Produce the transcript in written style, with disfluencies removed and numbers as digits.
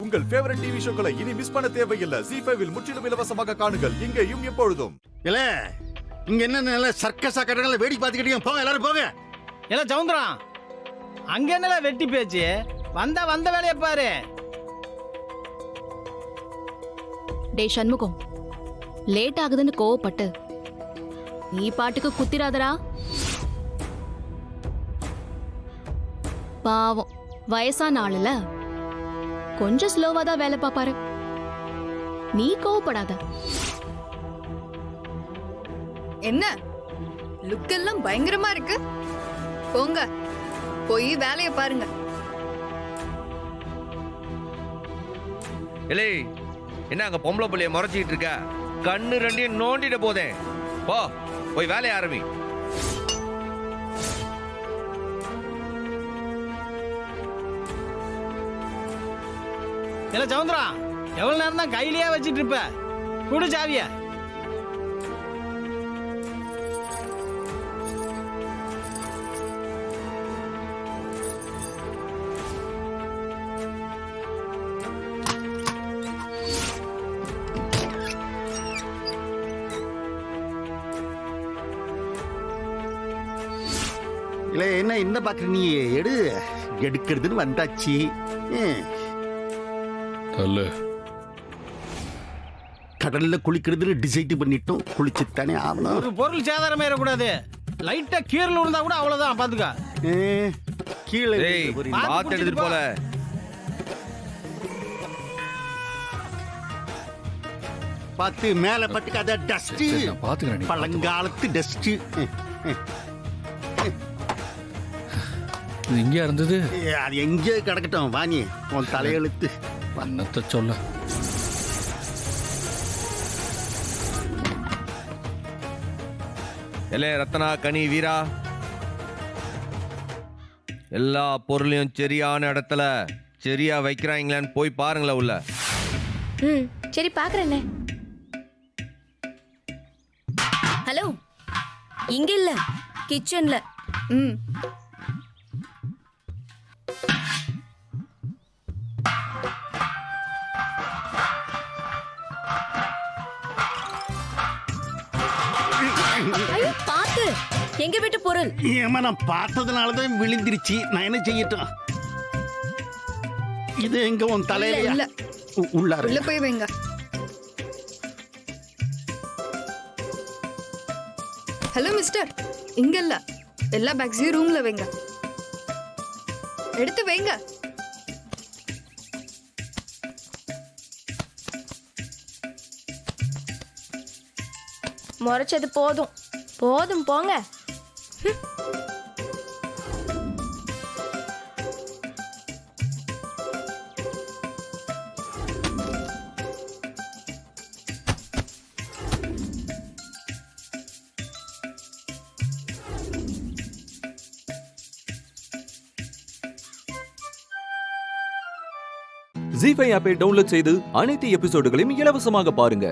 உங்கள் favourite TV ஷோக்களை இனி miss பண்ண தேவையில்லை. ZEE5 இல் முற்றிலும் இலவசமாக காணுங்கள். இங்கேயும் எப்பொழுதும். இல்ல இங்க என்ன நல்ல சர்க்கஸா கட்டடங்களை வேடி பார்த்துக்கிட்டீங்க. போங்க எல்லாரும் போங்க. இல்ல சவுந்தரம், அங்க என்னல வெட்டி பேச்சு? வந்த வேலையை பாரு. டேய் சண்முகம், லேட் ஆகுதுன்னு கோவப்பட்டு நீ பாட்டுக்கு குத்திராதரா. பாவம் வயசான ஆளுல கொஞ்சம் ஸ்லோவா தான் வேலை பாப்பாரு. நீ கோவப்படாத. என்ன லுக் எல்லாம் பயங்கரமா இருக்கு. போங்க போய் வேலைய பாருங்க. இல்லை என்ன அங்க பொம்பளை புள்ளைய முறைச்சிட்டு இருக்க? கண்ணு ரெண்டையும் நோண்டிட போதேன். போ போய் வேலைய ஆரம்பி. இல்ல சவுந்தரம், எவ்வளவு நேரம் தான் கையிலேயே வச்சிட்டு இருப்ப? குடு சாவிய. இல்ல என்ன என்ன பாக்குற நீ? எடுக்கிறதுன்னு வந்தாச்சு. கடல்ல குளிக்கிறதுன்னு டிசைட் பண்ணிட்டோம். குளிச்சுத்தானே ஆகணும். ஒரு பொருள் சேதாரமே இருக்கக்கூடாது. லைட்டா கீழே விழுந்தா கூட அவ்வளவுதான். பாத்துக்க. கீழே பாத்து எடுத்துட்டு போல. பார்த்து மேல பட்டுக்காத. டஸ்ட் பழங்காலத்து டஸ்ட். இங்க இருந்தது அது எங்கே கிடக்கட்டும். வாணி உன் தலையெழுத்து பண்ணத்தை சொல்ல. இல்ல ரத்னா, கனி, வீரா, எல்லா பொருளையும் சரியான இடத்துல சரியா வைக்கிறாங்களான்னு போய் பாருங்களேன் உள்ள. சரி பாக்குறேன். ஹலோ, இங்க இல்ல, கிச்சன்ல. ஐயோ பாத்து, எங்க வீட்டு பொருள். ஏமா நான் பார்த்ததுனாலதான் விழுந்திருச்சு. நான் என்ன செய்யட்டும்? இது எங்க உன் தலையில? இல்ல உள்ள போய் வைங்க. ஹலோ மிஸ்டர், இங்க இல்ல, எல்லா பேக்ஸையும் ரூம்ல வைங்க. எடுத்து வைங்க. முறைச்சது போதும் போதும் போங்க. ZEE5 ஆப்பை டவுன்லோட் செய்து அனைத்து எபிசோடுகளையும் இலவசமாக பாருங்க.